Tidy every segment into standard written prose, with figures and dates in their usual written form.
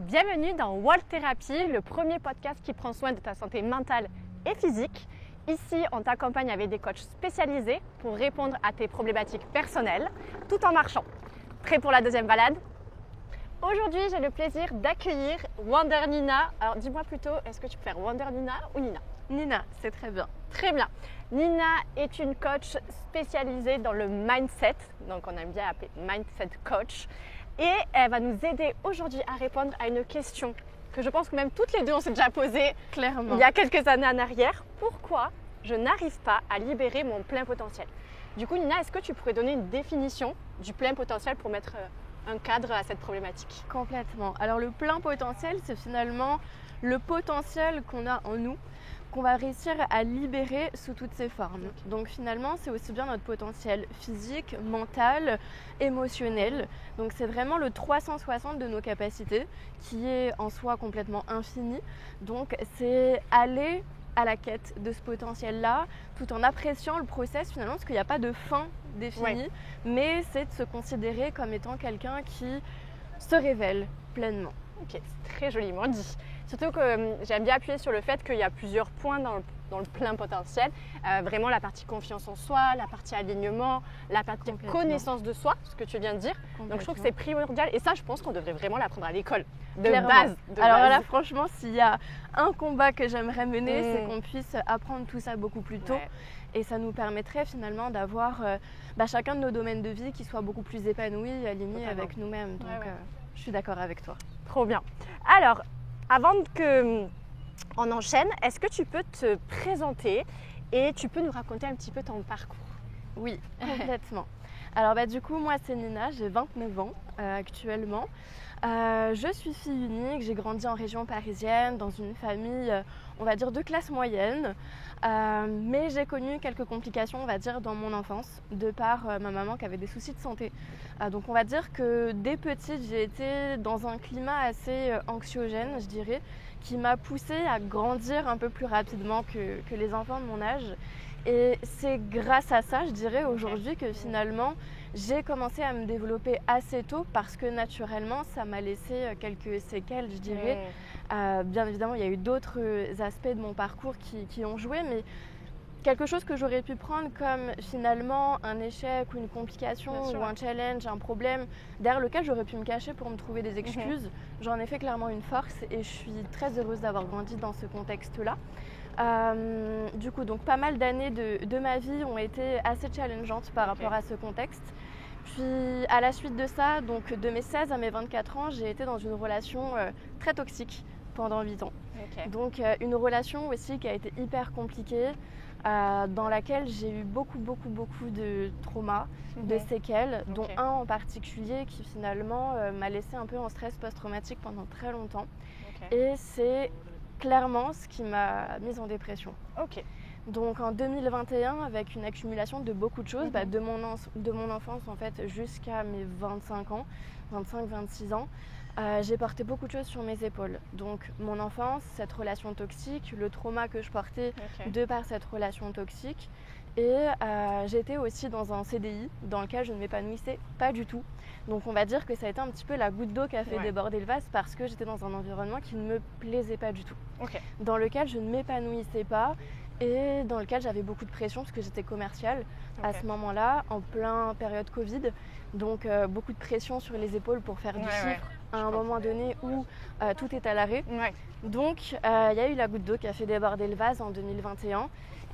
Bienvenue dans World Therapy, le premier podcast qui prend soin de ta santé mentale et physique. Ici, on t'accompagne avec des coachs spécialisés pour répondre à tes problématiques personnelles tout en marchant. Prêt pour la deuxième balade? Aujourd'hui, j'ai le plaisir d'accueillir Wonder Nina. Alors dis-moi plutôt, est-ce que tu préfères Wonder Nina ou Nina? Nina, c'est très bien. Très bien. Nina est une coach spécialisée dans le mindset, donc on aime bien appeler mindset coach. Et elle va nous aider aujourd'hui à répondre à une question que je pense que même toutes les deux on s'est déjà posée Clairement. il y a quelques années en arrière. Pourquoi je n'arrive pas à libérer mon plein potentiel? Du coup, Nina, est-ce que tu pourrais donner une définition du plein potentiel pour mettre un cadre à cette problématique? Complètement. Alors le plein potentiel, c'est finalement le potentiel qu'on a en nous, qu'on va réussir à libérer sous toutes ses formes. Okay. Donc finalement, c'est aussi bien notre potentiel physique, mental, émotionnel. Donc c'est vraiment le 360 de nos capacités qui est en soi complètement infini. Donc c'est aller à la quête de ce potentiel-là tout en appréciant le process finalement parce qu'il n'y a pas de fin définie, mais c'est de se considérer comme étant quelqu'un qui se révèle pleinement. Ok, c'est très joliment dit. Surtout que j'aime bien appuyer sur le fait qu'il y a plusieurs points dans le plein potentiel. Vraiment la partie confiance en soi, la partie alignement, la partie connaissance de soi, ce que tu viens de dire. Donc je trouve que c'est primordial et ça je pense qu'on devrait vraiment l'apprendre à l'école, de base. Alors là franchement, s'il y a un combat que j'aimerais mener, c'est qu'on puisse apprendre tout ça beaucoup plus tôt. Ouais. Et ça nous permettrait finalement d'avoir chacun de nos domaines de vie qui soient beaucoup plus épanouis, alignés avec nous-mêmes. Donc je suis d'accord avec toi. Trop bien. Alors, avant qu'on enchaîne, est-ce que tu peux te présenter et tu peux nous raconter un petit peu ton parcours? Oui, complètement. Alors du coup, moi c'est Nina, j'ai 29 ans actuellement. Je suis fille unique, j'ai grandi en région parisienne, dans une famille, on va dire, de classe moyenne. Mais j'ai connu quelques complications, on va dire, dans mon enfance, de par ma maman qui avait des soucis de santé. Donc on va dire que dès petite, j'ai été dans un climat assez anxiogène, je dirais, qui m'a poussée à grandir un peu plus rapidement que les enfants de mon âge. Et c'est grâce à ça, je dirais, aujourd'hui que finalement, j'ai commencé à me développer assez tôt parce que naturellement, ça m'a laissé quelques séquelles, je dirais. Bien évidemment, il y a eu d'autres aspects de mon parcours qui ont joué, mais quelque chose que j'aurais pu prendre comme finalement un échec ou une complication ou un challenge, un problème derrière lequel j'aurais pu me cacher pour me trouver des excuses, j'en ai fait clairement une force et je suis très heureuse d'avoir grandi dans ce contexte-là. Du coup, donc pas mal d'années de ma vie ont été assez challengeantes par rapport à ce contexte. Puis à la suite de ça, donc de mes 16 à mes 24 ans, j'ai été dans une relation très toxique pendant 8 ans. Donc une relation aussi qui a été hyper compliquée, dans laquelle j'ai eu beaucoup de traumas, de séquelles, dont un en particulier qui finalement m'a laissé un peu en stress post-traumatique pendant très longtemps. Et c'est clairement ce qui m'a mise en dépression. Donc en 2021, avec une accumulation de beaucoup de choses, de mon enfance en fait jusqu'à mes 25 ans, 25-26 ans, j'ai porté beaucoup de choses sur mes épaules. Donc mon enfance, cette relation toxique, le trauma que je portais de par cette relation toxique. Et j'étais aussi dans un CDI dans lequel je ne m'épanouissais pas du tout. Donc on va dire que ça a été un petit peu la goutte d'eau qui a fait déborder le vase parce que j'étais dans un environnement qui ne me plaisait pas du tout. Dans lequel je ne m'épanouissais pas et dans lequel j'avais beaucoup de pression parce que j'étais commerciale à ce moment-là, en plein période Covid. Donc beaucoup de pression sur les épaules pour faire du chiffre à un moment donné où tout est à l'arrêt. Donc il y a eu la goutte d'eau qui a fait déborder le vase en 2021.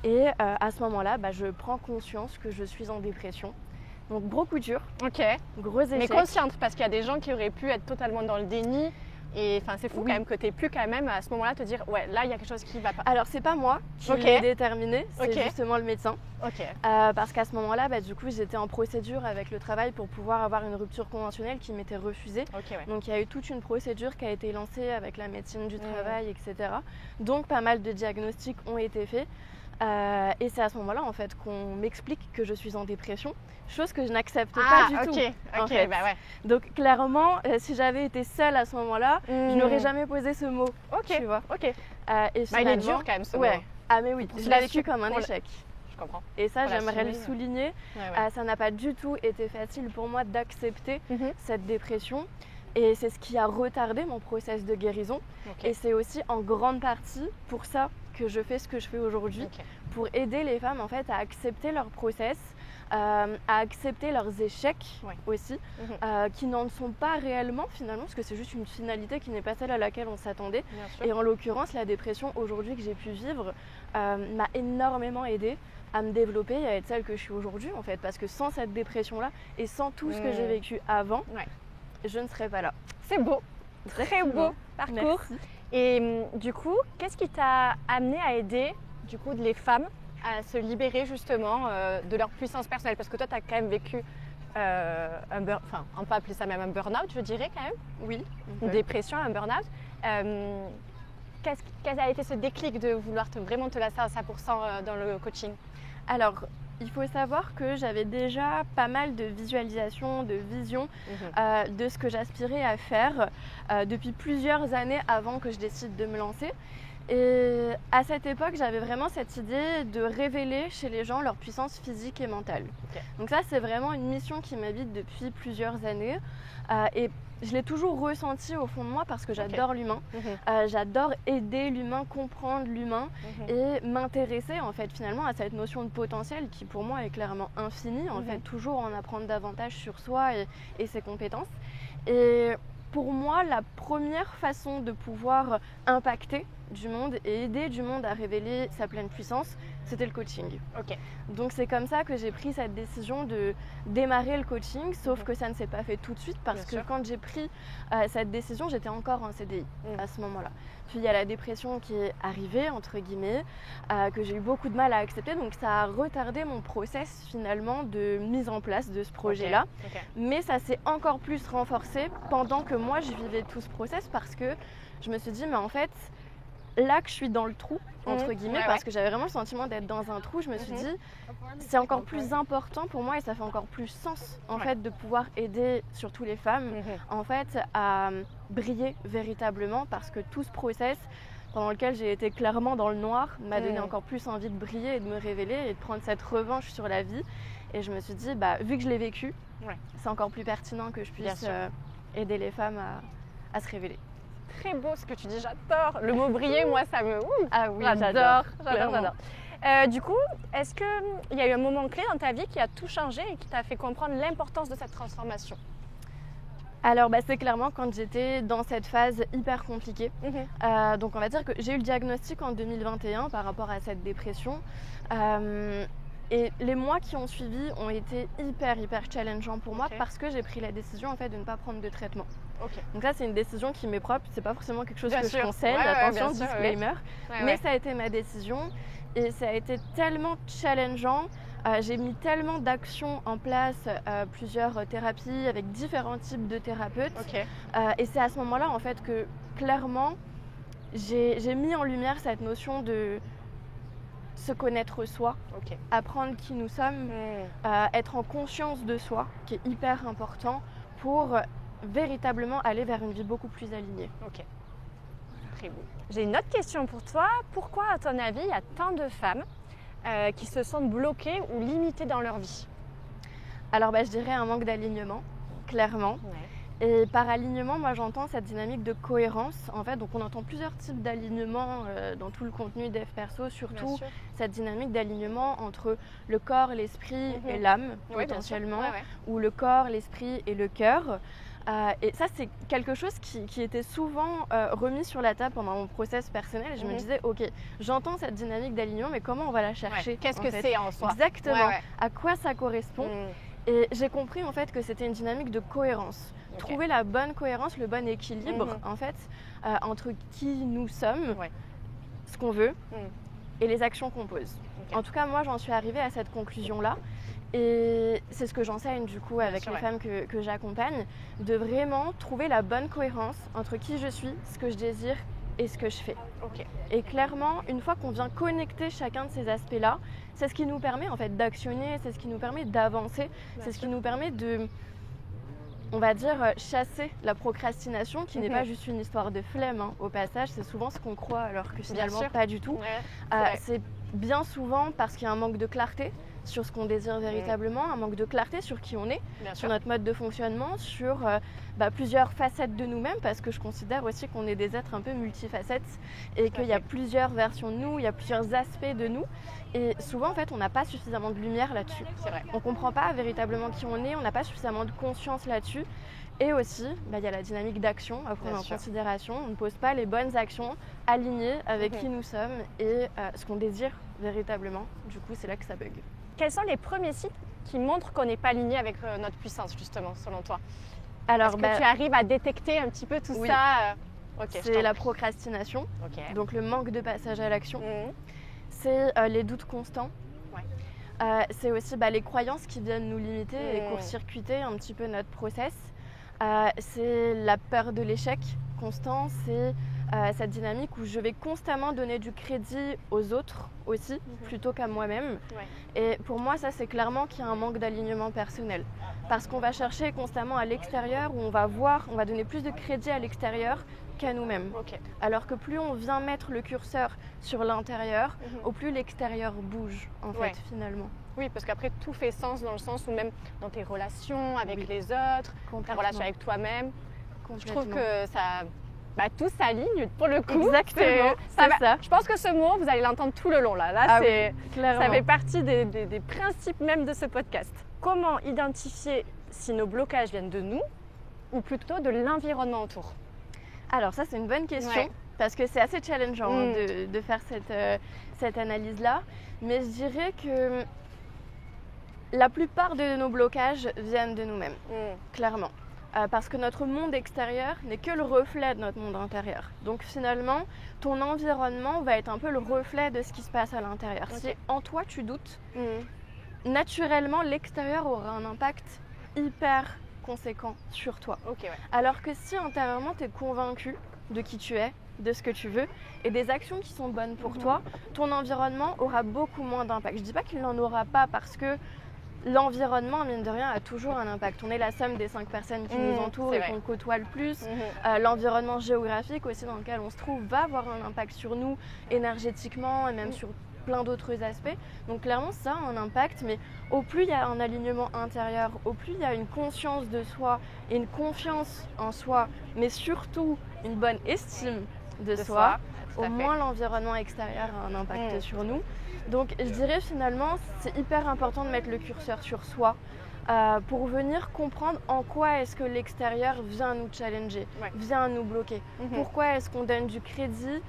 Et à ce moment-là, je prends conscience que je suis en dépression. Donc gros coup dur, gros échec. Mais consciente, parce qu'il y a des gens qui auraient pu être totalement dans le déni. Et c'est fou quand même que tu aies pu quand même à ce moment-là te dire là il y a quelque chose qui ne va pas. Alors c'est pas moi qui l'ai déterminé, c'est justement le médecin. Parce qu'à ce moment-là, du coup j'étais en procédure avec le travail pour pouvoir avoir une rupture conventionnelle qui m'était refusée. Donc il y a eu toute une procédure qui a été lancée avec la médecine du travail, etc. Donc pas mal de diagnostics ont été faits. Et c'est à ce moment-là en fait qu'on m'explique que je suis en dépression, chose que je n'accepte pas du tout. Donc clairement, si j'avais été seule à ce moment-là, je n'aurais jamais posé ce mot. Tu vois. Et finalement, il est dur quand même ce mot. Ah mais oui, je l'ai vécu comme un échec. Je comprends. Et ça, j'aimerais le souligner. Ça n'a pas du tout été facile pour moi d'accepter cette dépression. Et c'est ce qui a retardé mon process de guérison. Et c'est aussi en grande partie pour ça que je fais ce que je fais aujourd'hui, pour aider les femmes en fait à accepter leur process, à accepter leurs échecs aussi, qui n'en sont pas réellement finalement, parce que c'est juste une finalité qui n'est pas celle à laquelle on s'attendait. Et en l'occurrence, la dépression aujourd'hui que j'ai pu vivre m'a énormément aidée à me développer et à être celle que je suis aujourd'hui en fait, parce que sans cette dépression-là et sans tout ce que j'ai vécu avant, je ne serais pas là. C'est beau, très beau parcours. Merci. Et du coup, qu'est-ce qui t'a amené à aider du coup les femmes à se libérer justement de leur puissance personnelle? Parce que toi, tu as quand même vécu on peut appeler ça même un burn-out, je dirais quand même. Oui. Une dépression, un burn-out. Quel a été ce déclic de vouloir vraiment te lancer à 100% dans le coaching? Alors, il faut savoir que j'avais déjà pas mal de visualisations, de visions de ce que j'aspirais à faire depuis plusieurs années avant que je décide de me lancer. Et à cette époque, j'avais vraiment cette idée de révéler chez les gens leur puissance physique et mentale. Donc ça, c'est vraiment une mission qui m'habite depuis plusieurs années. Et je l'ai toujours ressenti au fond de moi parce que j'adore l'humain. J'adore aider l'humain, comprendre l'humain et m'intéresser en fait finalement à cette notion de potentiel qui pour moi est clairement infinie. En fait, toujours en apprendre davantage sur soi et ses compétences. Et pour moi, la première façon de pouvoir impacter du monde et aider du monde à révéler sa pleine puissance, c'était le coaching. Donc c'est comme ça que j'ai pris cette décision de démarrer le coaching, sauf que ça ne s'est pas fait tout de suite parce que quand j'ai pris cette décision, j'étais encore en CDI à ce moment-là. Puis il y a la dépression qui est arrivée, entre guillemets, que j'ai eu beaucoup de mal à accepter, donc ça a retardé mon process finalement de mise en place de ce projet-là. Mais ça s'est encore plus renforcé pendant que moi je vivais tout ce process parce que je me suis dit, mais en fait, là que je suis dans le trou, entre guillemets, parce que j'avais vraiment le sentiment d'être dans un trou, je me suis dit, c'est encore plus important pour moi et ça fait encore plus sens en fait de pouvoir aider surtout les femmes en fait à briller véritablement parce que tout ce process pendant lequel j'ai été clairement dans le noir m'a donné encore plus envie de briller et de me révéler et de prendre cette revanche sur la vie. Et je me suis dit, vu que je l'ai vécu, c'est encore plus pertinent que je puisse aider les femmes à se révéler. Très beau ce que tu dis, j'adore. Le mot briller, moi, ça me... Ah oui, j'adore. Du coup, est-ce qu'il y a eu un moment clé dans ta vie qui a tout changé et qui t'a fait comprendre l'importance de cette transformation? Alors c'est clairement quand j'étais dans cette phase hyper compliquée. Donc on va dire que j'ai eu le diagnostic en 2021 par rapport à cette dépression. Et les mois qui ont suivi ont été hyper challengeants pour moi parce que j'ai pris la décision en fait de ne pas prendre de traitement. Donc ça c'est une décision qui m'est propre, c'est pas forcément quelque chose que je conseille, attention, disclaimer, mais ça a été ma décision et ça a été tellement challengeant. J'ai mis tellement d'actions en place, plusieurs thérapies avec différents types de thérapeutes et c'est à ce moment-là en fait que clairement j'ai mis en lumière cette notion de se connaître soi, apprendre qui nous sommes, être en conscience de soi, qui est hyper important pour véritablement aller vers une vie beaucoup plus alignée. Très beau. J'ai une autre question pour toi. Pourquoi, à ton avis, il y a tant de femmes qui se sentent bloquées ou limitées dans leur vie? Alors, je dirais un manque d'alignement, clairement. Et par alignement, moi j'entends cette dynamique de cohérence. En fait, donc on entend plusieurs types d'alignement dans tout le contenu d'Eve Perso, surtout cette dynamique d'alignement entre le corps, l'esprit et l'âme, potentiellement, ou le corps, l'esprit et le cœur. Et ça, c'est quelque chose qui était souvent remis sur la table pendant mon process personnel. Et je me disais, ok, j'entends cette dynamique d'alignement, mais comment on va la chercher? Qu'est-ce que c'est en soi? Exactement. À quoi ça correspond? Et j'ai compris en fait que c'était une dynamique de cohérence. Trouver la bonne cohérence, le bon équilibre en fait entre qui nous sommes, ce qu'on veut et les actions qu'on pose. En tout cas, moi j'en suis arrivée à cette conclusion-là et c'est ce que j'enseigne du coup avec les femmes que j'accompagne, de vraiment trouver la bonne cohérence entre qui je suis, ce que je désire et ce que je fais. Et clairement, une fois qu'on vient connecter chacun de ces aspects-là, c'est ce qui nous permet en fait d'actionner, c'est ce qui nous permet d'avancer, c'est ce qui nous permet de, on va dire, chasser la procrastination qui n'est pas juste une histoire de flemme au passage, c'est souvent ce qu'on croit alors que finalement pas du tout. C'est bien souvent parce qu'il y a un manque de clarté sur ce qu'on désire véritablement, un manque de clarté sur qui on est, sur notre mode de fonctionnement, sur plusieurs facettes de nous-mêmes, parce que je considère aussi qu'on est des êtres un peu multifacettes et qu'il y a plusieurs versions de nous, il y a plusieurs aspects de nous. Et souvent, en fait, on n'a pas suffisamment de lumière là-dessus. C'est vrai. On ne comprend pas véritablement qui on est, on n'a pas suffisamment de conscience là-dessus. Et aussi, il y a la dynamique d'action à prendre en considération. On ne pose pas les bonnes actions alignées avec qui nous sommes et ce qu'on désire véritablement. Du coup, c'est là que ça bug. Quels sont les premiers signes qui montrent qu'on n'est pas aligné avec notre puissance, justement, selon toi? Alors, est-ce que tu arrives à détecter un petit peu tout ça? C'est la procrastination, donc le manque de passage à l'action. C'est les doutes constants. C'est aussi les croyances qui viennent nous limiter et court-circuiter un petit peu notre process. C'est la peur de l'échec constant, c'est cette dynamique où je vais constamment donner du crédit aux autres aussi, plutôt qu'à moi-même. Et pour moi, ça, c'est clairement qu'il y a un manque d'alignement personnel. Parce qu'on va chercher constamment à l'extérieur, où on va donner plus de crédit à l'extérieur qu'à nous-mêmes. Alors que plus on vient mettre le curseur sur l'intérieur, au plus l'extérieur bouge, en fait, finalement. Oui, parce qu'après, tout fait sens dans le sens où même dans tes relations avec les autres, ta relation avec toi-même, je trouve que ça, tout s'aligne pour le coup. Exactement, c'est ça. Je pense que ce mot, vous allez l'entendre tout le long. Ça fait partie des principes même de ce podcast. Comment identifier si nos blocages viennent de nous ou plutôt de l'environnement autour? Alors ça, c'est une bonne question. Parce que c'est assez challengeant de faire cette analyse-là. Mais je dirais que la plupart de nos blocages viennent de nous-mêmes, clairement. Parce que notre monde extérieur n'est que le reflet de notre monde intérieur. Donc finalement, ton environnement va être un peu le reflet de ce qui se passe à l'intérieur. Si en toi tu doutes, naturellement l'extérieur aura un impact hyper conséquent sur toi. Alors que si intérieurement tu es convaincu de qui tu es, de ce que tu veux et des actions qui sont bonnes pour toi, ton environnement aura beaucoup moins d'impact. Je ne dis pas qu'il n'en aura pas parce que l'environnement, mine de rien, a toujours un impact. On est la somme des 5 personnes qui nous entourent et qu'on côtoie le plus. L'environnement géographique aussi dans lequel on se trouve va avoir un impact sur nous énergétiquement et même sur plein d'autres aspects. Donc clairement, ça a un impact, mais au plus il y a un alignement intérieur, au plus il y a une conscience de soi et une confiance en soi, mais surtout une bonne estime de soi, au moins l'environnement extérieur a un impact sur nous. Donc je dirais finalement, c'est hyper important de mettre le curseur sur soi pour venir comprendre en quoi est-ce que l'extérieur vient nous challenger, vient nous bloquer. Pourquoi est-ce qu'on donne du crédit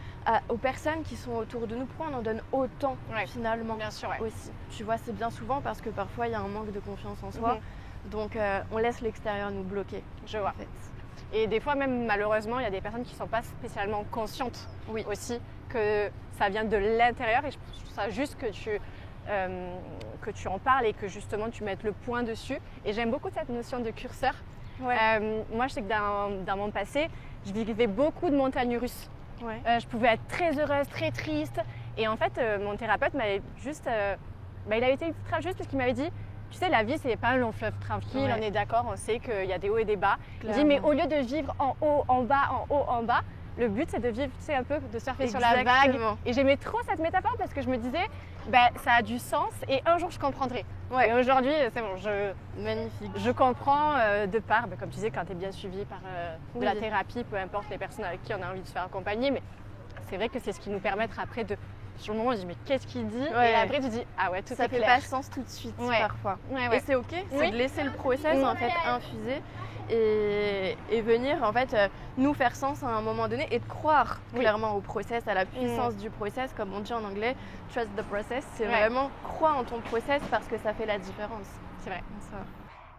aux personnes qui sont autour de nous? Pourquoi on en donne autant finalement aussi? Tu vois, c'est bien souvent parce que parfois il y a un manque de confiance en soi. Donc on laisse l'extérieur nous bloquer. Je vois. En fait. Et des fois même malheureusement, il y a des personnes qui ne sont pas spécialement conscientes aussi que ça vient de l'intérieur. Et je trouve ça juste que tu en parles et que justement tu mettes le point dessus. Et j'aime beaucoup cette notion de curseur. Moi, je sais que dans mon passé, je vivais beaucoup de montagnes russes. Je pouvais être très heureuse, très triste. Et en fait, mon thérapeute m'avait juste... il a été ultra juste parce qu'il m'avait dit, tu sais, la vie, c'est pas un long fleuve tranquille, on est d'accord, on sait qu'il y a des hauts et des bas. Il dit, mais au lieu de vivre en haut, en bas, en haut, en bas, le but, c'est de vivre, tu sais, un peu, de surfer sur la vague. Et j'aimais trop cette métaphore parce que je me disais, ça a du sens et un jour, je comprendrai. Et aujourd'hui, c'est bon, je comprends de part, comme tu disais, quand tu es bien suivi par de la thérapie, peu importe les personnes avec qui on a envie de se faire accompagner, mais c'est vrai que c'est ce qui nous permettra après de... Sur le moment, on se dit, mais qu'est-ce qu'il dit? Et après, tu dis, ah ouais, tout est clair. Ça fait pas sens tout de suite, parfois. Et c'est OK, c'est de laisser le process, en fait, infuser. Et venir en fait nous faire sens à un moment donné et de croire clairement au process, à la puissance du process, comme on dit en anglais, trust the process, c'est vraiment croire en ton process parce que ça fait la différence. C'est vrai.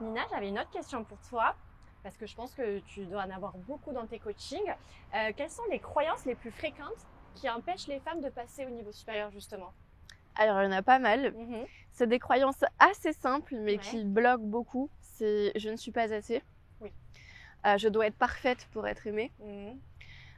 Nina, j'avais une autre question pour toi parce que je pense que tu dois en avoir beaucoup dans tes coachings. Quelles sont les croyances les plus fréquentes qui empêchent les femmes de passer au niveau supérieur justement? Alors il y en a pas mal. C'est des croyances assez simples mais qui bloquent beaucoup. C'est je ne suis pas assez. Je dois être parfaite pour être aimée.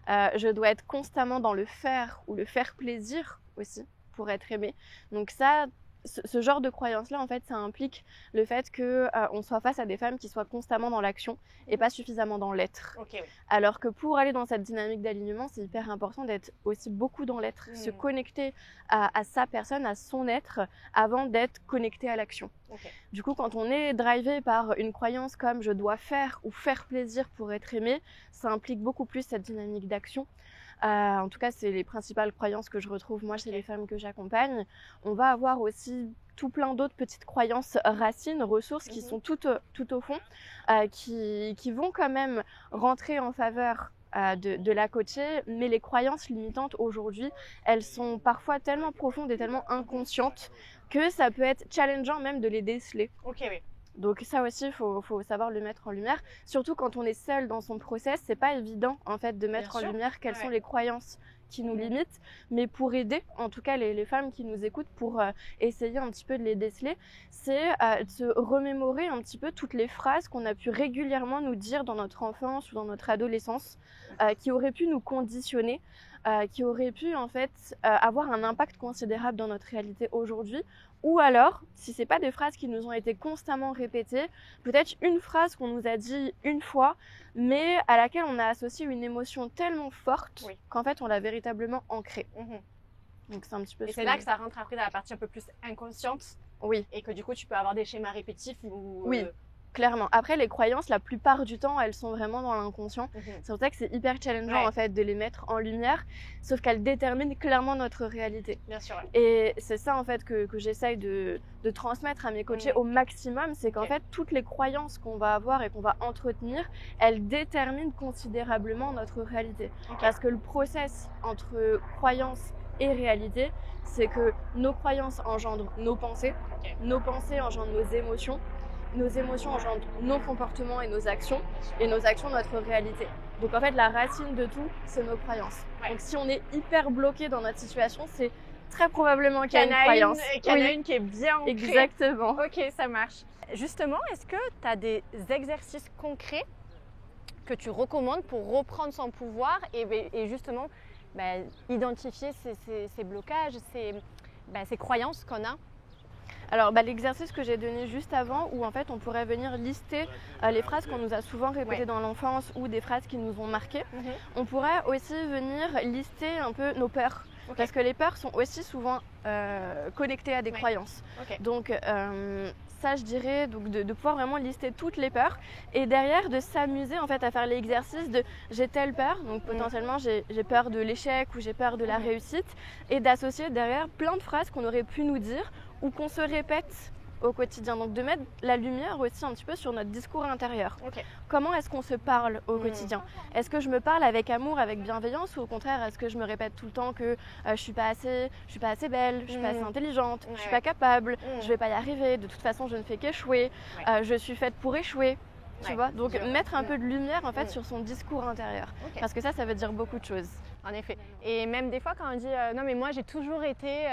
Je dois être constamment dans le faire ou le faire plaisir aussi pour être aimée. Donc ça, ce genre de croyance-là, en fait, ça implique le fait qu'on soit face à des femmes qui soient constamment dans l'action et pas suffisamment dans l'être. Ok, oui. Alors que pour aller dans cette dynamique d'alignement, c'est hyper important d'être aussi beaucoup dans l'être, se connecter à sa personne, à son être, avant d'être connecté à l'action. Okay. Du coup, quand on est drivé par une croyance comme je dois faire ou faire plaisir pour être aimé, ça implique beaucoup plus cette dynamique d'action. En tout cas, c'est les principales croyances que je retrouve moi chez les femmes que j'accompagne. On va avoir aussi tout plein d'autres petites croyances racines, ressources qui sont tout au fond, qui vont quand même rentrer en faveur de la coachée, mais les croyances limitantes aujourd'hui, elles sont parfois tellement profondes et tellement inconscientes que ça peut être challengeant même de les déceler. Ok, oui. Donc ça aussi, il faut savoir le mettre en lumière. Surtout quand on est seul dans son process, c'est pas évident en fait de mettre en lumière quelles sont les croyances qui nous limitent. Mais pour aider, en tout cas les femmes qui nous écoutent, pour essayer un petit peu de les déceler, c'est de se remémorer un petit peu toutes les phrases qu'on a pu régulièrement nous dire dans notre enfance ou dans notre adolescence, qui auraient pu nous conditionner, qui auraient pu en fait avoir un impact considérable dans notre réalité aujourd'hui. Ou alors, si c'est pas des phrases qui nous ont été constamment répétées, peut-être une phrase qu'on nous a dit une fois, mais à laquelle on a associé une émotion tellement forte qu'en fait on l'a véritablement ancrée. Donc c'est un petit peu. Et c'est là que ça rentre après dans la partie un peu plus inconsciente. Oui. Et que du coup tu peux avoir des schémas répétitifs ou. Oui. Clairement. Après, les croyances, la plupart du temps, elles sont vraiment dans l'inconscient. C'est pour ça que c'est hyper challengeant en fait de les mettre en lumière, sauf qu'elles déterminent clairement notre réalité. Bien sûr. Ouais. Et c'est ça en fait que j'essaye de transmettre à mes coachés au maximum, c'est qu'en fait toutes les croyances qu'on va avoir et qu'on va entretenir, elles déterminent considérablement notre réalité. Parce que le process entre croyances et réalité, c'est que nos croyances engendrent nos pensées engendrent nos émotions engendrent nos comportements et nos actions notre réalité. Donc en fait la racine de tout, c'est nos croyances. Donc si on est hyper bloqué dans notre situation, c'est très probablement qu'il y a une croyance. Qu'il y en a une qui est bien ancrée. Exactement. Ok, ça marche. Justement, est-ce que tu as des exercices concrets que tu recommandes pour reprendre son pouvoir et justement identifier ces blocages, ces croyances qu'on a? Alors l'exercice que j'ai donné juste avant, où en fait on pourrait venir lister les phrases qu'on nous a souvent répétées dans l'enfance ou des phrases qui nous ont marquées. On pourrait aussi venir lister un peu nos peurs. Parce que les peurs sont aussi souvent connectées à des croyances. Donc ça, je dirais de pouvoir vraiment lister toutes les peurs et derrière de s'amuser en fait à faire l'exercice de j'ai telle peur, donc potentiellement j'ai peur de l'échec ou j'ai peur de la réussite, et d'associer derrière plein de phrases qu'on aurait pu nous dire ou qu'on se répète au quotidien. Donc de mettre la lumière aussi un petit peu sur notre discours intérieur. Comment est-ce qu'on se parle au quotidien? Est-ce que je me parle avec amour, avec bienveillance, ou au contraire est-ce que je me répète tout le temps que je suis pas assez belle, je suis pas assez intelligente, je suis pas capable, je vais pas y arriver, de toute façon je ne fais qu'échouer, je suis faite pour échouer. Tu vois, donc mettre un peu de lumière en fait sur son discours intérieur, parce que ça veut dire beaucoup de choses. En effet. Et même des fois quand on dit non mais moi j'ai toujours été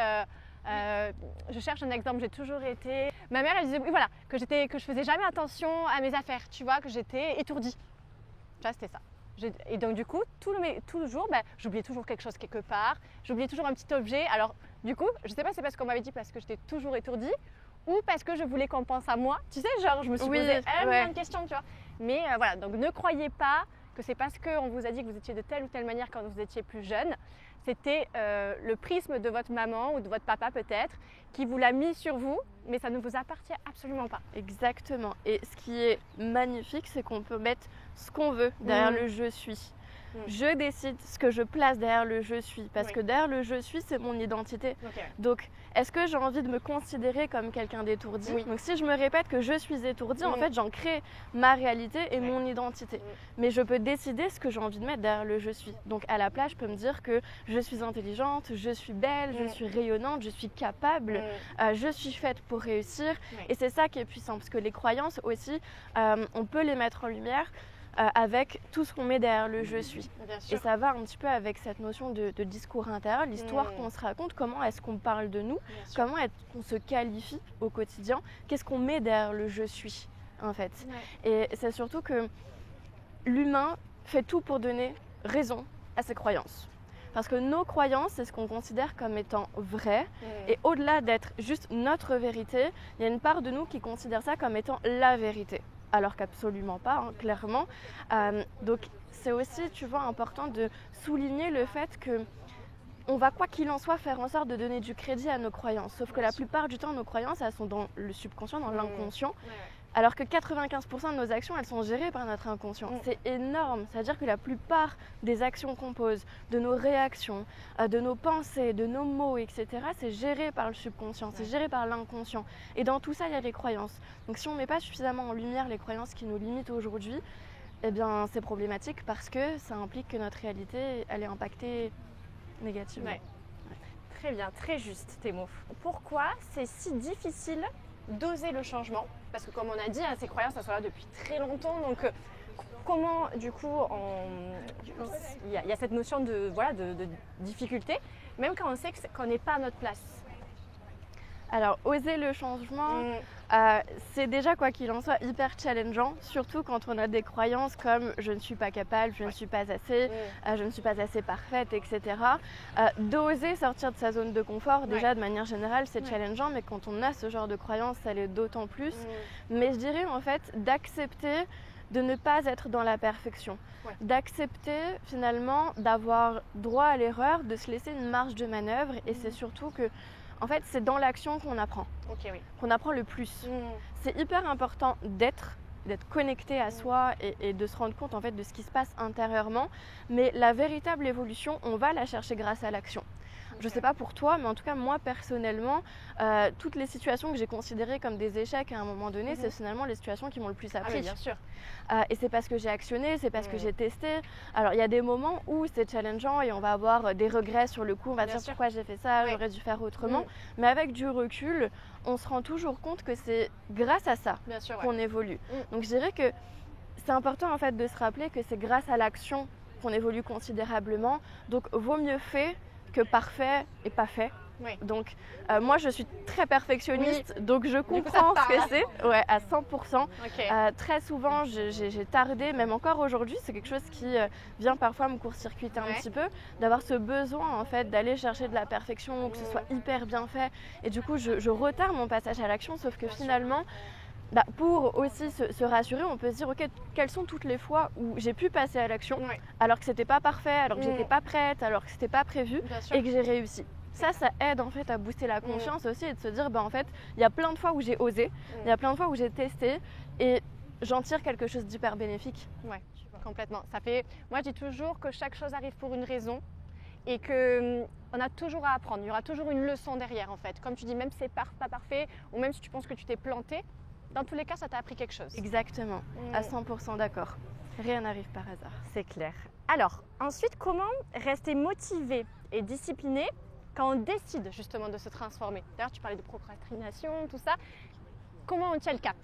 je cherche un exemple, j'ai toujours été. Ma mère elle disait oui, voilà, que je faisais jamais attention à mes affaires, tu vois, que j'étais étourdie. Tu vois, c'était ça. Et donc du coup, tout le jour, j'oubliais toujours quelque chose quelque part, j'oubliais toujours un petit objet. Alors du coup, je sais pas, c'est parce qu'on m'avait dit parce que j'étais toujours étourdie ou parce que je voulais qu'on pense à moi. Tu sais, genre je me suis posé plein de questions, tu vois. Mais voilà, donc ne croyez pas que c'est parce qu'on vous a dit que vous étiez de telle ou telle manière quand vous étiez plus jeune. C'était le prisme de votre maman ou de votre papa peut-être qui vous l'a mis sur vous, mais ça ne vous appartient absolument pas. Exactement. Et ce qui est magnifique, c'est qu'on peut mettre ce qu'on veut derrière le « je suis ». Je décide ce que je place derrière le « je suis », parce que derrière le « je suis », c'est mon identité. Donc, est-ce que j'ai envie de me considérer comme quelqu'un d'étourdi? Donc, si je me répète que je suis étourdi, en fait, j'en crée ma réalité et mon identité. Mais je peux décider ce que j'ai envie de mettre derrière le « je suis ». Donc, à la place, je peux me dire que je suis intelligente, je suis belle, je suis rayonnante, je suis capable, je suis faite pour réussir. Et c'est ça qui est puissant, parce que les croyances aussi, on peut les mettre en lumière avec tout ce qu'on met derrière le « je suis ». Et ça va un petit peu avec cette notion de discours intérieur, l'histoire qu'on se raconte, comment est-ce qu'on parle de nous, comment est-ce qu'on se qualifie au quotidien, qu'est-ce qu'on met derrière le « je suis » en fait. Et c'est surtout que l'humain fait tout pour donner raison à ses croyances. Parce que nos croyances, c'est ce qu'on considère comme étant vrai. Et au-delà d'être juste notre vérité, il y a une part de nous qui considère ça comme étant la vérité. Alors qu'absolument pas, hein, clairement. Donc c'est aussi, tu vois, important de souligner le fait que on va, quoi qu'il en soit, faire en sorte de donner du crédit à nos croyances. Sauf que la plupart du temps, nos croyances, elles sont dans le subconscient, dans l'inconscient. Alors que 95% de nos actions, elles sont gérées par notre inconscient. C'est énorme. C'est-à-dire que la plupart des actions qu'on pose, de nos réactions, de nos pensées, de nos mots, etc., c'est géré par le subconscient, c'est géré par l'inconscient. Et dans tout ça, il y a les croyances. Donc si on ne met pas suffisamment en lumière les croyances qui nous limitent aujourd'hui, eh bien, c'est problématique parce que ça implique que notre réalité, elle est impactée négativement. Très bien, très juste tes mots. Pourquoi c'est si difficile d'oser le changement? Parce que comme on a dit, ces croyances, elles sont là depuis très longtemps. Donc comment, du coup, il y a cette notion de difficulté, même quand on sait qu'on n'est pas à notre place? Alors, oser le changement, c'est déjà, quoi qu'il en soit, hyper challengeant, surtout quand on a des croyances comme « je ne suis pas capable »,« je ne suis pas assez »,« je ne suis pas assez parfaite », etc. D'oser sortir de sa zone de confort, déjà de manière générale, c'est challengeant, mais quand on a ce genre de croyances, ça l'est d'autant plus. Mais je dirais en fait d'accepter de ne pas être dans la perfection, d'accepter finalement d'avoir droit à l'erreur, de se laisser une marge de manœuvre, et c'est surtout que en fait, c'est dans l'action qu'on apprend, qu'on apprend le plus. C'est hyper important d'être connecté à soi et de se rendre compte en fait de ce qui se passe intérieurement. Mais la véritable évolution, on va la chercher grâce à l'action. Je ne sais pas pour toi, mais en tout cas, moi, personnellement, toutes les situations que j'ai considérées comme des échecs à un moment donné, c'est finalement les situations qui m'ont le plus appris. Oui, bien sûr. Et c'est parce que j'ai actionné, c'est parce que j'ai testé. Alors, il y a des moments où c'est challengeant et on va avoir des regrets sur le coup. On va dire pourquoi j'ai fait ça, j'aurais dû faire autrement. Mais avec du recul, on se rend toujours compte que c'est grâce à ça qu'on évolue. Donc, je dirais que c'est important en fait de se rappeler que c'est grâce à l'action qu'on évolue considérablement. Donc, vaut mieux fait que parfait et pas fait. Donc moi je suis très perfectionniste, donc je comprends ce que c'est à 100%. Très souvent j'ai tardé, même encore aujourd'hui, c'est quelque chose qui vient parfois me court-circuiter un petit peu, d'avoir ce besoin en fait d'aller chercher de la perfection ou que ce soit hyper bien fait, et du coup je retarde mon passage à l'action, sauf que finalement pour aussi se rassurer, on peut se dire ok, quelles sont toutes les fois où j'ai pu passer à l'action alors que c'était pas parfait, alors que j'étais pas prête, alors que c'était pas prévu et que j'ai réussi. Ça aide en fait à booster la confiance aussi, et de se dire en fait il y a plein de fois où j'ai osé, il y a plein de fois où j'ai testé et j'en tire quelque chose d'hyper bénéfique. Complètement. Moi je dis toujours que chaque chose arrive pour une raison. Et qu'on a toujours à apprendre, il y aura toujours une leçon derrière en fait. Comme tu dis, même si c'est pas parfait, ou même si tu penses que tu t'es planté, dans tous les cas, ça t'a appris quelque chose. Exactement, à 100% d'accord. Rien n'arrive par hasard. C'est clair. Alors, ensuite, comment rester motivé et discipliné quand on décide justement de se transformer? D'ailleurs, tu parlais de procrastination, tout ça. Comment on tient le cap?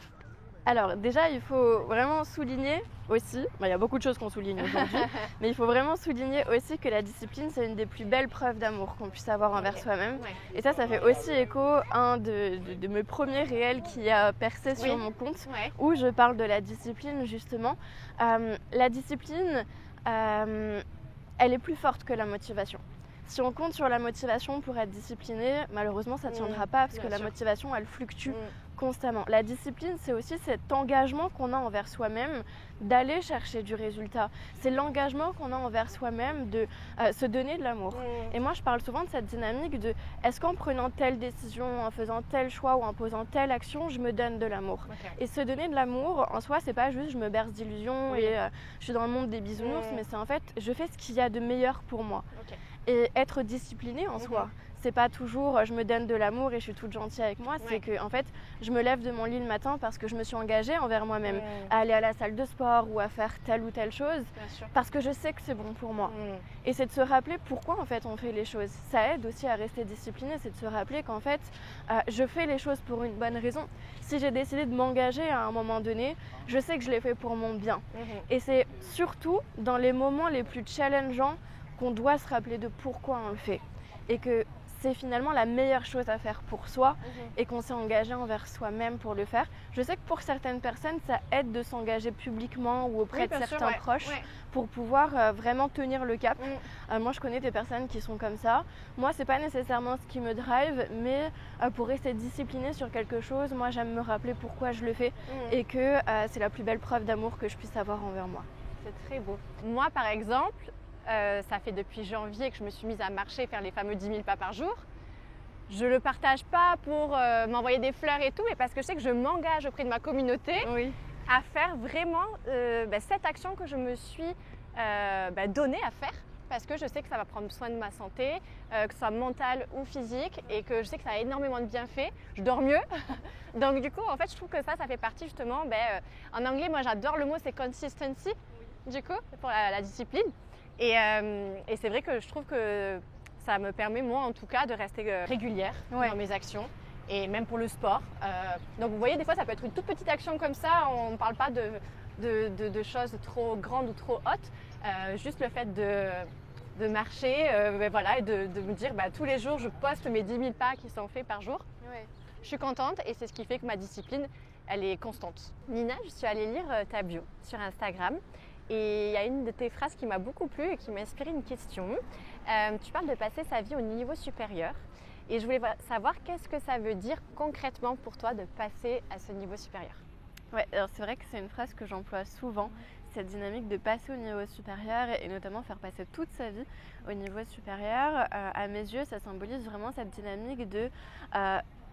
Alors déjà, il faut vraiment souligner aussi, il y a beaucoup de choses qu'on souligne aujourd'hui, mais il faut vraiment souligner aussi que la discipline, c'est une des plus belles preuves d'amour qu'on puisse avoir envers soi-même. Et ça fait aussi écho à un de mes premiers réels qui a percé sur mon compte, où je parle de la discipline justement. La discipline, elle est plus forte que la motivation. Si on compte sur la motivation pour être discipliné, malheureusement, ça ne tiendra pas parce que la motivation, elle fluctue constamment. La discipline, c'est aussi cet engagement qu'on a envers soi-même d'aller chercher du résultat. C'est l'engagement qu'on a envers soi-même de se donner de l'amour. Et moi, je parle souvent de cette dynamique de est-ce qu'en prenant telle décision, en faisant tel choix ou en posant telle action, je me donne de l'amour. Et se donner de l'amour, en soi, c'est pas juste je me berce d'illusions et je suis dans le monde des bisounours, mais c'est en fait je fais ce qu'il y a de meilleur pour moi. Et être discipliné en soi, c'est pas toujours je me donne de l'amour et je suis toute gentille avec moi, c'est que en fait je me lève de mon lit le matin parce que je me suis engagée envers moi-même à aller à la salle de sport ou à faire telle ou telle chose parce que je sais que c'est bon pour moi. Et c'est de se rappeler pourquoi en fait on fait les choses. Ça aide aussi à rester discipliné, c'est de se rappeler qu'en fait je fais les choses pour une bonne raison. Si j'ai décidé de m'engager à un moment donné, je sais que je l'ai fait pour mon bien. Et c'est surtout dans les moments les plus challengeants qu'on doit se rappeler de pourquoi on le fait. Et que c'est finalement la meilleure chose à faire pour soi et qu'on s'est engagé envers soi-même pour le faire. Je sais que pour certaines personnes, ça aide de s'engager publiquement ou auprès de certains proches pour pouvoir vraiment tenir le cap. Moi, je connais des personnes qui sont comme ça. Moi, c'est pas nécessairement ce qui me drive, mais pour rester disciplinée sur quelque chose, moi, j'aime me rappeler pourquoi je le fais et que c'est la plus belle preuve d'amour que je puisse avoir envers moi. C'est très beau. Moi, par exemple, ça fait depuis janvier que je me suis mise à marcher et faire les fameux 10 000 pas par jour. Je ne le partage pas pour m'envoyer des fleurs et tout, mais parce que je sais que je m'engage auprès de ma communauté à faire vraiment cette action que je me suis donnée à faire. Parce que je sais que ça va prendre soin de ma santé, que ce soit mentale ou physique, et que je sais que ça a énormément de bienfaits. Je dors mieux. Donc du coup, en fait, je trouve que ça fait partie justement, en anglais, moi j'adore le mot, c'est consistency, du coup, pour la discipline. Et c'est vrai que je trouve que ça me permet, moi en tout cas, de rester régulière dans mes actions. Et même pour le sport. Donc vous voyez, des fois, ça peut être une toute petite action comme ça. On ne parle pas de choses trop grandes ou trop hautes. Juste le fait de marcher et de me dire tous les jours, je poste mes 10 000 pas qui sont faits par jour. Je suis contente et c'est ce qui fait que ma discipline, elle est constante. Nina, je suis allée lire ta bio sur Instagram. Et il y a une de tes phrases qui m'a beaucoup plu et qui m'a inspiré une question. Tu parles de passer sa vie au niveau supérieur. Et je voulais savoir qu'est-ce que ça veut dire concrètement pour toi de passer à ce niveau supérieur. Ouais, alors c'est vrai que c'est une phrase que j'emploie souvent, cette dynamique de passer au niveau supérieur et notamment faire passer toute sa vie au niveau supérieur. À mes yeux, ça symbolise vraiment cette dynamique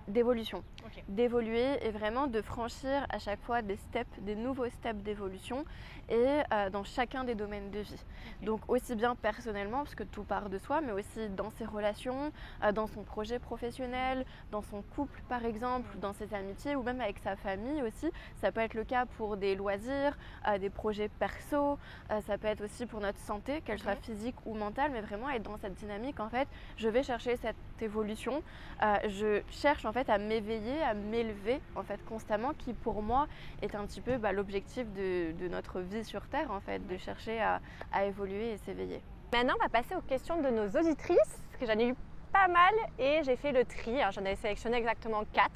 d'évolution, d'évoluer et vraiment de franchir à chaque fois des nouveaux steps d'évolution et dans chacun des domaines de vie. Donc aussi bien personnellement, parce que tout part de soi, mais aussi dans ses relations, dans son projet professionnel, dans son couple par exemple, dans ses amitiés ou même avec sa famille aussi. Ça peut être le cas pour des loisirs, des projets perso, ça peut être aussi pour notre santé, qu'elle soit physique ou mentale, mais vraiment être dans cette dynamique en fait, je vais chercher cette évolution, je cherche en fait à m'éveiller, à m'élever en fait constamment, qui pour moi est un petit peu l'objectif de notre vie sur Terre en fait, de chercher à évoluer et s'éveiller. Maintenant, on va passer aux questions de nos auditrices, parce que j'en ai eu pas mal et j'ai fait le tri. Alors, j'en ai sélectionné exactement 4.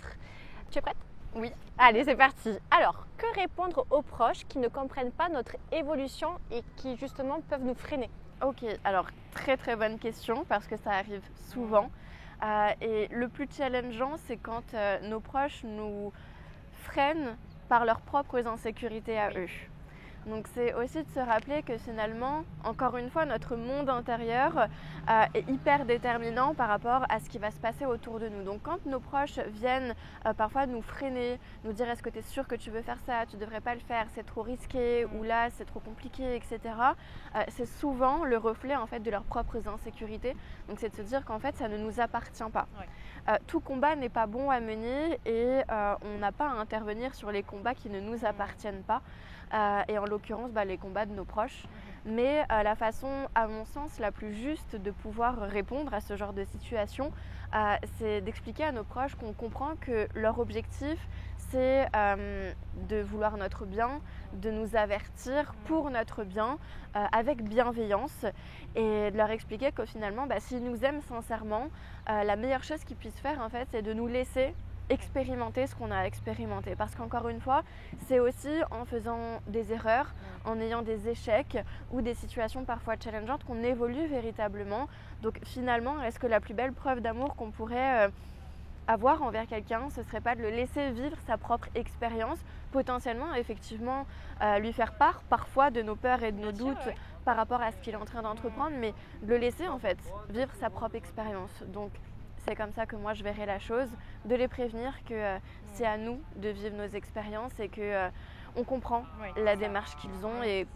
Tu es prête ? Oui. Allez, c'est parti. Alors, que répondre aux proches qui ne comprennent pas notre évolution et qui justement peuvent nous freiner ? Ok, alors très très bonne question parce que ça arrive souvent. Et le plus challengeant, c'est quand nos proches nous freinent par leurs propres insécurités à eux. Donc c'est aussi de se rappeler que finalement, encore une fois, notre monde intérieur est hyper déterminant par rapport à ce qui va se passer autour de nous. Donc quand nos proches viennent parfois nous freiner, nous dire est-ce que tu es sûr que tu veux faire ça, tu ne devrais pas le faire, c'est trop risqué, ou là c'est trop compliqué, etc. C'est souvent le reflet en fait de leurs propres insécurités. Donc c'est de se dire qu'en fait ça ne nous appartient pas. Tout combat n'est pas bon à mener et on n'a pas à intervenir sur les combats qui ne nous appartiennent pas. Et en l'occurrence les combats de nos proches. Mais la façon, à mon sens, la plus juste de pouvoir répondre à ce genre de situation, c'est d'expliquer à nos proches qu'on comprend que leur objectif, c'est de vouloir notre bien, de nous avertir pour notre bien, avec bienveillance, et de leur expliquer que finalement, s'ils nous aiment sincèrement, la meilleure chose qu'ils puissent faire, en fait, c'est de nous laisser expérimenter ce qu'on a expérimenté, parce qu'encore une fois c'est aussi en faisant des erreurs, en ayant des échecs ou des situations parfois challengeantes qu'on évolue véritablement. Donc finalement, est-ce que la plus belle preuve d'amour qu'on pourrait avoir envers quelqu'un, ce serait pas de le laisser vivre sa propre expérience, potentiellement effectivement lui faire part parfois de nos peurs et de nos doutes par rapport à ce qu'il est en train d'entreprendre, mais de le laisser en fait vivre sa propre expérience. Donc c'est comme ça que moi je verrais la chose, de les prévenir que c'est à nous de vivre nos expériences et que on comprend la démarche qu'ils ont et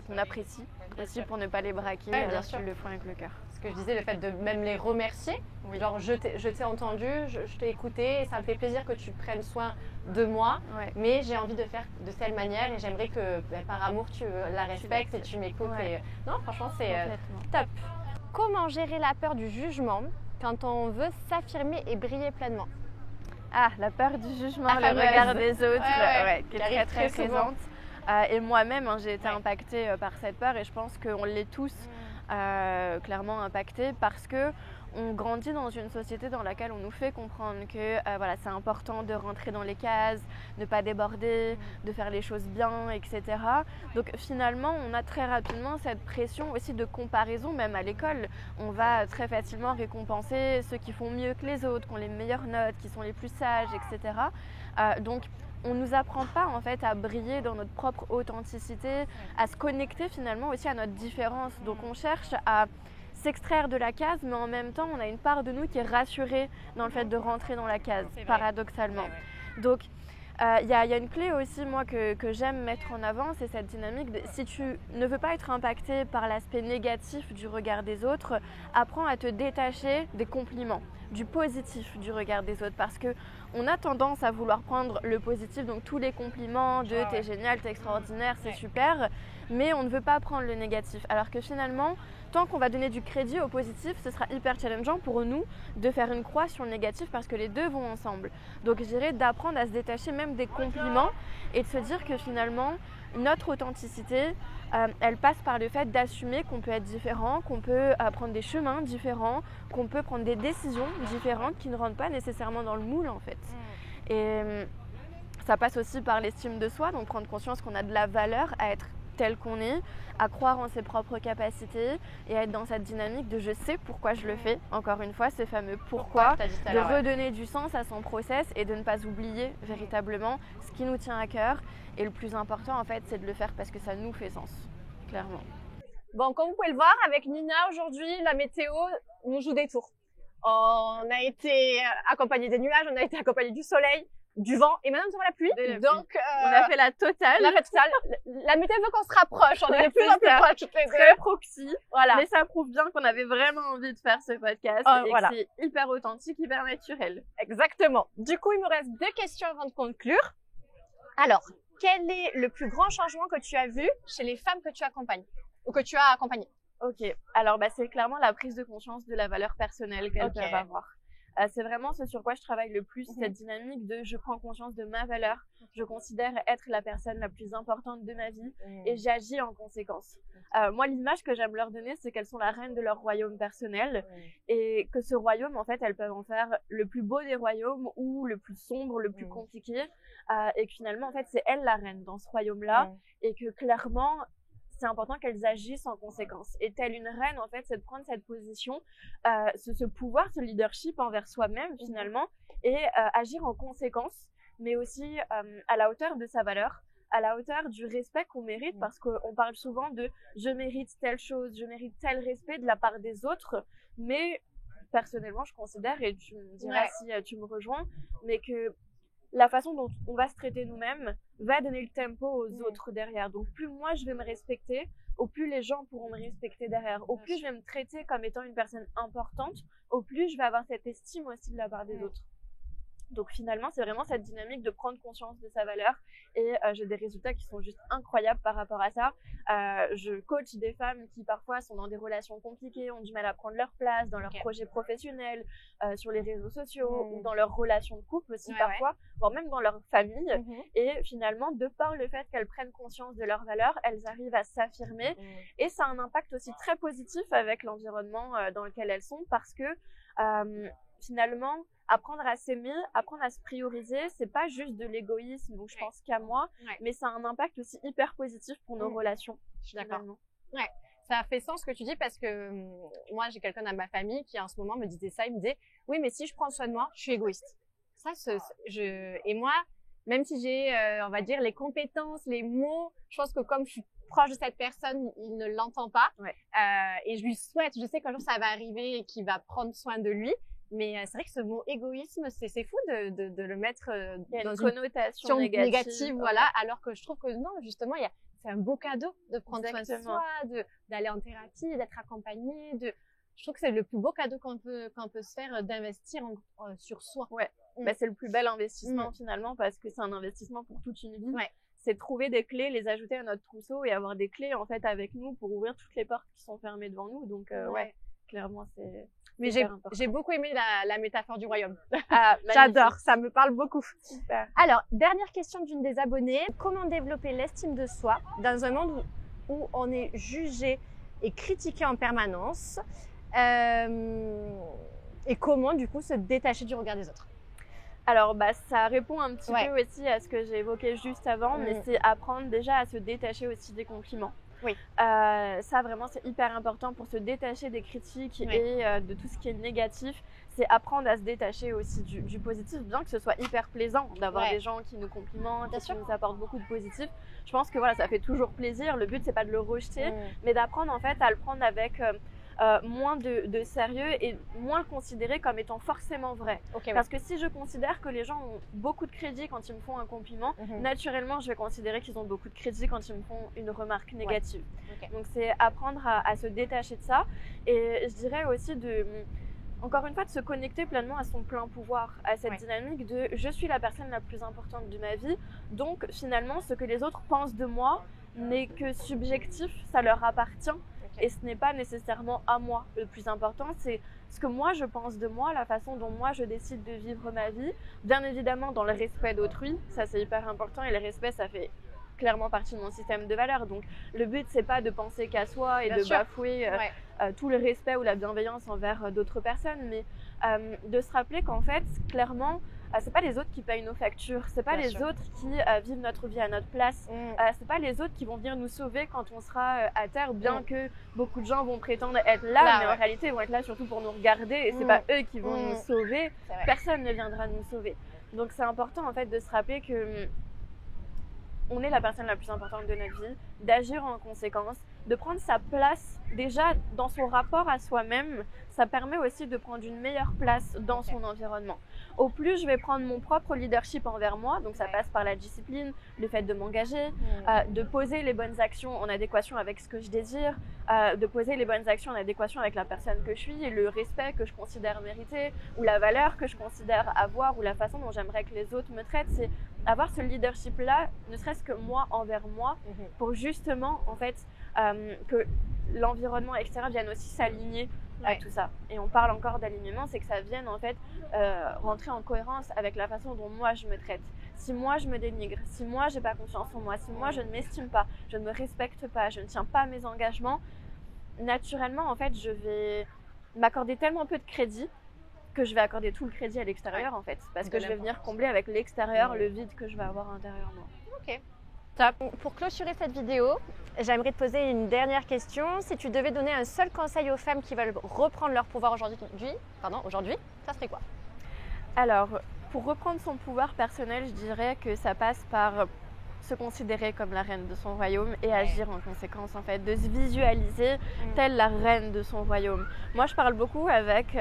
qu'on apprécie aussi pour ne pas les braquer alors qu'ils le font avec le cœur. Ce que je disais, le fait de même les remercier, genre je t'ai entendu, je t'ai écouté et ça me fait plaisir que tu prennes soin de moi, mais j'ai envie de faire de telle manière et j'aimerais que par amour tu la respectes et tu m'écoutes. Et... Non, franchement c'est top. Comment gérer la peur du jugement quand on veut s'affirmer et briller pleinement? Ah, la peur du jugement, le regard des autres, qui est très très présente. Et moi-même, j'ai été impactée par cette peur et je pense qu'on l'est tous clairement impactés parce que on grandit dans une société dans laquelle on nous fait comprendre que voilà, c'est important de rentrer dans les cases, ne pas déborder, de faire les choses bien, etc. Donc finalement, on a très rapidement cette pression aussi de comparaison, même à l'école. On va très facilement récompenser ceux qui font mieux que les autres, qui ont les meilleures notes, qui sont les plus sages, etc. Donc on ne nous apprend pas en fait à briller dans notre propre authenticité, à se connecter finalement aussi à notre différence. Donc on cherche à s'extraire de la case, mais en même temps, on a une part de nous qui est rassurée dans le fait de rentrer dans la case, paradoxalement. Donc, il y a une clé aussi, moi, que j'aime mettre en avant, c'est cette dynamique de, si tu ne veux pas être impacté par l'aspect négatif du regard des autres, apprends à te détacher des compliments, du positif du regard des autres, parce que on a tendance à vouloir prendre le positif, donc tous les compliments de t'es génial, t'es extraordinaire, c'est super, mais on ne veut pas prendre le négatif. Alors que finalement, tant qu'on va donner du crédit au positif, ce sera hyper challengeant pour nous de faire une croix sur le négatif parce que les deux vont ensemble. Donc je dirais d'apprendre à se détacher même des compliments et de se dire que finalement, notre authenticité, elle passe par le fait d'assumer qu'on peut être différent, qu'on peut prendre des chemins différents, qu'on peut prendre des décisions différentes qui ne rentrent pas nécessairement dans le moule en fait. Et ça passe aussi par l'estime de soi, donc prendre conscience qu'on a de la valeur à être tel qu'on est, à croire en ses propres capacités et à être dans cette dynamique de je sais pourquoi je le fais, encore une fois, ce fameux pourquoi, de redonner du sens à son process et de ne pas oublier véritablement ce qui nous tient à cœur. Et le plus important, en fait, c'est de le faire parce que ça nous fait sens, clairement. Bon, comme vous pouvez le voir, avec Nina, aujourd'hui, la météo nous joue des tours. On a été accompagné des nuages, on a été accompagné du soleil, du vent et maintenant nous avons la pluie. Donc, on a fait la totale. La météo veut qu'on se rapproche, on est de plus en plus proches toutes les deux. Très proxy. Voilà. Mais ça prouve bien qu'on avait vraiment envie de faire ce podcast et que c'est hyper authentique, hyper naturel. Exactement. Du coup, il me reste 2 questions avant de conclure. Alors, quel est le plus grand changement que tu as vu chez les femmes que tu accompagnes ou que tu as accompagnées? Ok. Alors, c'est clairement la prise de conscience de la valeur personnelle qu'elles peuvent avoir. C'est vraiment ce sur quoi je travaille le plus, cette dynamique de je prends conscience de ma valeur, je considère être la personne la plus importante de ma vie et j'agis en conséquence. Moi, l'image que j'aime leur donner, c'est qu'elles sont la reine de leur royaume personnel et que ce royaume, en fait, elles peuvent en faire le plus beau des royaumes ou le plus sombre, le plus compliqué et que finalement, en fait, c'est elle la reine dans ce royaume-là et que clairement, c'est important qu'elles agissent en conséquence. Et telle une reine, en fait, c'est de prendre cette position, ce pouvoir, ce leadership envers soi-même, finalement, et agir en conséquence, mais aussi à la hauteur de sa valeur, à la hauteur du respect qu'on mérite, parce qu'on parle souvent de « je mérite telle chose, je mérite tel respect de la part des autres », mais personnellement, je considère, et tu me diras si tu me rejoins, mais que la façon dont on va se traiter nous-mêmes va donner le tempo aux autres derrière. Donc plus moi je vais me respecter, au plus les gens pourront me respecter derrière. Au plus je vais me traiter comme étant une personne importante, au plus je vais avoir cette estime aussi de la part des autres. Donc finalement, c'est vraiment cette dynamique de prendre conscience de sa valeur et j'ai des résultats qui sont juste incroyables par rapport à ça. Je coach des femmes qui parfois sont dans des relations compliquées, ont du mal à prendre leur place dans leurs projets professionnels, sur les réseaux sociaux ou dans leurs relations de couple aussi parfois, voire même dans leur famille. Et finalement, de par le fait qu'elles prennent conscience de leur valeur, elles arrivent à s'affirmer et ça a un impact aussi très positif avec l'environnement dans lequel elles sont parce que finalement, apprendre à s'aimer, apprendre à se prioriser, c'est pas juste de l'égoïsme où je pense qu'à moi, mais ça a un impact aussi hyper positif pour nos relations. Je suis d'accord. Ouais, ça fait sens ce que tu dis parce que moi j'ai quelqu'un dans ma famille qui en ce moment me disait ça, il me disait oui mais si je prends soin de moi, je suis égoïste. Et moi, même si j'ai on va dire les compétences, les mots, je pense que comme je suis proche de cette personne, il ne l'entend pas et je lui souhaite, je sais qu'un jour ça va arriver et qu'il va prendre soin de lui. Mais c'est vrai que ce mot égoïsme, c'est fou de le mettre dans une connotation négative, voilà. Alors que je trouve que non, justement, c'est un beau cadeau de prendre soin de soi, d'aller en thérapie, d'être accompagné. Je trouve que c'est le plus beau cadeau qu'on peut se faire, d'investir sur soi. Ouais. C'est le plus bel investissement finalement parce que c'est un investissement pour toute une vie. C'est trouver des clés, les ajouter à notre trousseau et avoir des clés en fait avec nous pour ouvrir toutes les portes qui sont fermées devant nous. Donc clairement c'est. Mais j'ai beaucoup aimé la métaphore du royaume. J'adore, ça me parle beaucoup. Super. Alors, dernière question d'une des abonnées. Comment développer l'estime de soi dans un monde où on est jugé et critiqué en permanence? Et comment du coup se détacher du regard des autres? Alors, ça répond un petit peu aussi à ce que j'ai évoqué juste avant, mais c'est apprendre déjà à se détacher aussi des compliments. Oui. Ça, vraiment, c'est hyper important pour se détacher des critiques et de tout ce qui est négatif. C'est apprendre à se détacher aussi du positif, bien que ce soit hyper plaisant d'avoir des gens qui nous complimentent, qui nous apportent beaucoup de positif. Je pense que voilà, ça fait toujours plaisir. Le but, c'est pas de le rejeter, mais d'apprendre en fait à le prendre avec moins de sérieux et moins le considérer comme étant forcément vrai. Parce que si je considère que les gens ont beaucoup de crédit quand ils me font un compliment, naturellement je vais considérer qu'ils ont beaucoup de crédit quand ils me font une remarque négative. Donc c'est apprendre à se détacher de ça, et je dirais aussi encore une fois, de se connecter pleinement à son plein pouvoir, à cette dynamique de je suis la personne la plus importante de ma vie, donc finalement ce que les autres pensent de moi n'est que subjectif, ça leur appartient. Et ce n'est pas nécessairement à moi. Le plus important, c'est ce que moi je pense de moi, la façon dont moi je décide de vivre ma vie. Bien évidemment, dans le respect d'autrui, ça c'est hyper important, et le respect, ça fait clairement partie de mon système de valeurs. Donc le but, c'est pas de penser qu'à soi et de bafouer tout le respect ou la bienveillance envers d'autres personnes, mais de se rappeler qu'en fait, clairement, c'est pas les autres qui payent nos factures, c'est pas les autres qui vivent notre vie à notre place, c'est pas les autres qui vont venir nous sauver quand on sera à terre, bien que beaucoup de gens vont prétendre être là, mais en réalité ils vont être là surtout pour nous regarder, et c'est pas eux qui vont nous sauver, personne ne viendra nous sauver. Donc c'est important en fait de se rappeler que on est la personne la plus importante de notre vie, d'agir en conséquence, de prendre sa place déjà dans son rapport à soi-même. Ça permet aussi de prendre une meilleure place dans son environnement. Au plus je vais prendre mon propre leadership envers moi, donc ça passe par la discipline, le fait de m'engager, de poser les bonnes actions en adéquation avec ce que je désire, de poser les bonnes actions en adéquation avec la personne que je suis et le respect que je considère mériter, ou la valeur que je considère avoir, ou la façon dont j'aimerais que les autres me traitent. C'est avoir ce leadership-là, ne serait-ce que moi envers moi, pour justement en fait que l'environnement extérieur vienne aussi s'aligner à tout ça. Et on parle encore d'alignement, c'est que ça vienne en fait rentrer en cohérence avec la façon dont moi je me traite. Si moi je me dénigre, si moi j'ai pas confiance en moi, si moi je ne m'estime pas, je ne me respecte pas, je ne tiens pas à mes engagements, naturellement en fait je vais m'accorder tellement peu de crédit que je vais accorder tout le crédit à l'extérieur en fait, parce que je vais venir combler avec l'extérieur le vide que je vais avoir intérieurement. Ok. Top. Pour clôturer cette vidéo, j'aimerais te poser une dernière question. Si tu devais donner un seul conseil aux femmes qui veulent reprendre leur pouvoir aujourd'hui, ça serait quoi? Alors, pour reprendre son pouvoir personnel, je dirais que ça passe par se considérer comme la reine de son royaume et agir en conséquence en fait, de se visualiser telle la reine de son royaume. Moi je parle beaucoup avec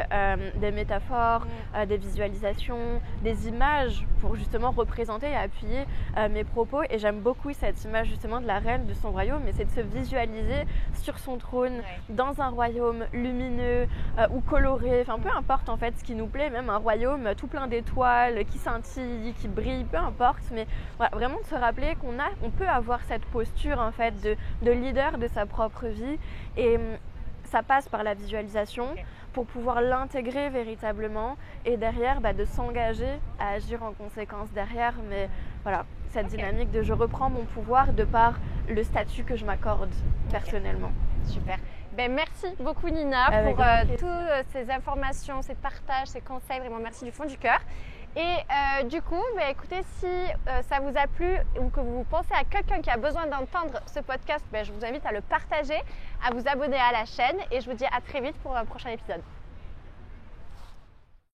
des métaphores, des visualisations, des images pour justement représenter et appuyer mes propos, et j'aime beaucoup cette image justement de la reine de son royaume, et c'est de se visualiser sur son trône dans un royaume lumineux ou coloré, enfin peu importe en fait ce qui nous plaît, même un royaume tout plein d'étoiles qui scintille, qui brille, peu importe, mais voilà, vraiment de se rappeler on peut avoir cette posture en fait de leader de sa propre vie, et ça passe par la visualisation pour pouvoir l'intégrer véritablement, et derrière de s'engager à agir en conséquence derrière. Mais voilà, cette dynamique de je reprends mon pouvoir de par le statut que je m'accorde personnellement. Super. Merci beaucoup Nina pour toutes ces informations, ces partages, ces conseils. Vraiment merci du fond du cœur. Et du coup, écoutez, si ça vous a plu ou que vous pensez à quelqu'un qui a besoin d'entendre ce podcast, je vous invite à le partager, à vous abonner à la chaîne, et je vous dis à très vite pour un prochain épisode.